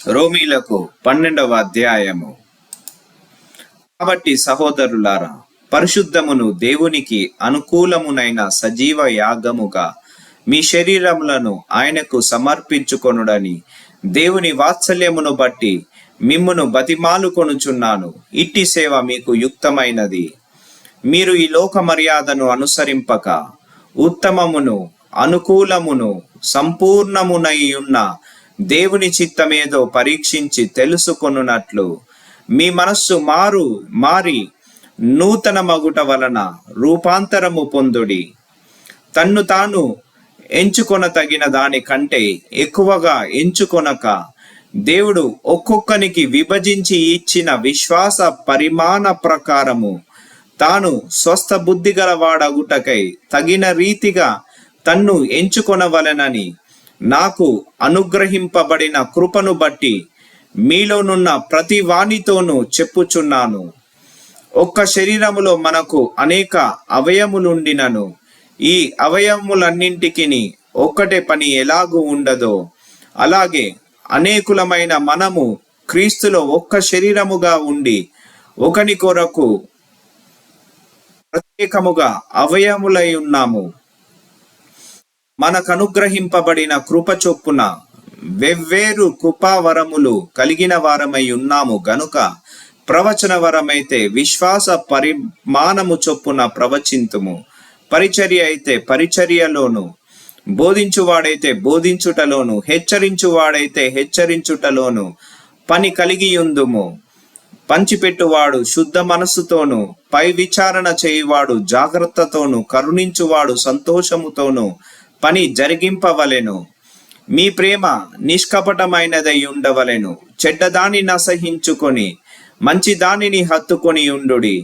రోమీలకు 12వ అధ్యాయము. కాబట్టి సహోదరులారా, పరిశుద్ధమును దేవునికి అనుకూలమునైన సజీవ యాగముగా మీ శరీరములను ఆయనకు సమర్పించుకొనుడని దేవుని వాత్సల్యమును బట్టి మిమ్మును బతిమాలుకొనుచున్నాను. ఇట్టి సేవ మీకు యుక్తమైనది. మీరు ఈ లోక మర్యాదను అనుసరింపక ఉత్తమమును అనుకూలమును సంపూర్ణమునై ఉన్న దేవుని చిత్తమేదో పరీక్షించి తెలుసుకొనున్నట్లు మీ మనస్సు మారి నూతన మగుట వలన రూపాంతరము పొందుడి. తన్ను తాను ఎంచుకొన తగిన దాని కంటే ఎక్కువగా ఎంచుకొనక దేవుడు ఒక్కొక్కనికి విభజించి ఇచ్చిన విశ్వాస పరిమాణ ప్రకారము తాను స్వస్థ బుద్ధి గలవాడగుటకై తగిన రీతిగా తన్ను ఎంచుకొనవలెనని నాకు అనుగ్రహింపబడిన కృపను బట్టి మీలోనున్న ప్రతి వానితోనూ చెప్పుచున్నాను. ఒక్క శరీరములో మనకు అనేక అవయములుండినను ఈ అవయములన్నింటికి ఒక్కటే పని ఎలాగూ ఉండదో, అలాగే అనేకులమైన మనము క్రీస్తులో ఒక్క శరీరముగా ఉండి ఒకని కొరకు ప్రత్యేకముగా అవయములై ఉన్నాము. మనకనుగ్రహింపబడిన కృప చొప్పున వెవ్వేరు కృపావరములు కలిగిన వారమై ఉన్నాము గనుక ప్రవచన వరమైతే విశ్వాస పరిమాణము చొప్పున ప్రవచింతుము, పరిచర్య అయితే పరిచర్యలోను, బోధించువాడైతే బోధించుటలోను, హెచ్చరించువాడైతే హెచ్చరించుటలోను పని కలిగియుందుము. పంచిపెట్టువాడు శుద్ధ మనస్సుతోను, పై విచారణ చేయువాడు జాగ్రత్తతోను, కరుణించువాడు సంతోషముతోను పని జరిగింపవలెను. మీ ప్రేమ నిష్కపటమైనదై ఉండవలెను. చెడ్డదాని నసహించుకొని మంచి దానిని హత్తుకొని ఉండుడి.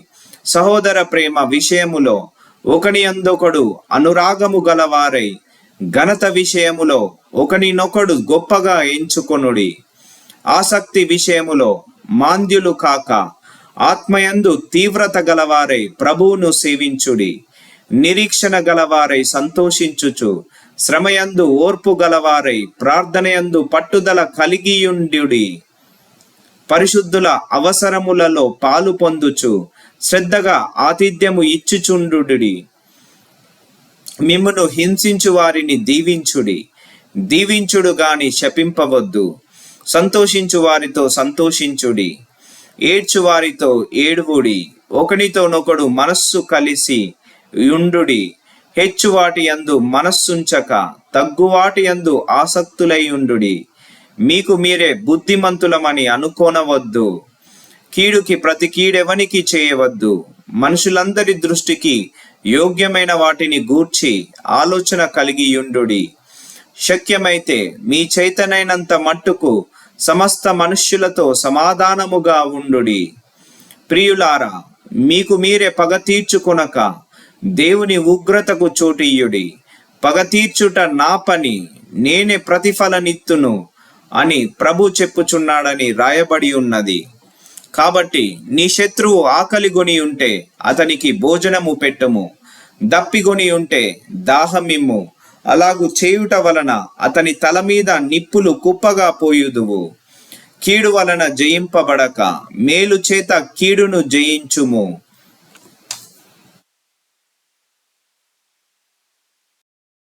సహోదర ప్రేమ విషయములో ఒకని అందొకడు అనురాగము గలవారై ఘనత విషయములో ఒకనినొకడు గొప్పగా ఎంచుకొనుడి. ఆసక్తి విషయములో మాంద్యులు కాక ఆత్మయందు తీవ్రత గలవారై ప్రభువును సేవించుడి. నిరీక్షణ గలవారై సంతోషించుచు, శ్రమయందు ఓర్పు గలవారై ప్రార్థనయందు పట్టుదల కలిగియుండుడి. పరిశుద్ధుల అవసరములలో పాలు పొందుచు శ్రద్ధగా ఆతిథ్యము ఇచ్చుచుండుడి. మిమ్మును హింసించు వారిని దీవించుడి. దీవించుడు గాని శపింపవద్దు. సంతోషించు వారితో సంతోషించుడి. ఏడ్చు వారితో ఏడువుడి. ఒకనితోనొకడు మనస్సు కలిసి యుండుడి. హెచ్చువాటి యందు మనస్సుంచక తగ్గువాటి యందు ఆసక్తులై ఉండుడి. మీకు మీరే బుద్ధిమంతులమని అనుకోనవద్దు. కీడుకి ప్రతి కీడెవనికి చేయవద్దు. మనుషులందరి దృష్టికి యోగ్యమైన వాటిని గూర్చి ఆలోచన కలిగి యుండుడి. శక్యమైతే మీ చేతనైనంత మట్టుకు సమస్త మనుష్యులతో సమాధానముగా ఉండుడి. ప్రియులారా, మీకు మీరే పగ తీర్చుకొనక దేవుని ఉగ్రతకు చోటియ్యుడి. పగ తీర్చుట నా పని, నేనే ప్రతిఫలనిత్తును అని ప్రభు చెప్పుచున్నాడని రాయబడి ఉన్నది. కాబట్టి నీ శత్రువు ఆకలిగొని ఉంటే అతనికి భోజనము పెట్టుము. దప్పిగొని ఉంటే దాహమిమ్ము. అలాగు చేయుట వలన అతని తల మీద నిప్పులు కుప్పగా పోయుదువు. కీడు వలన జయింపబడక మేలు చేత కీడును జయించుము.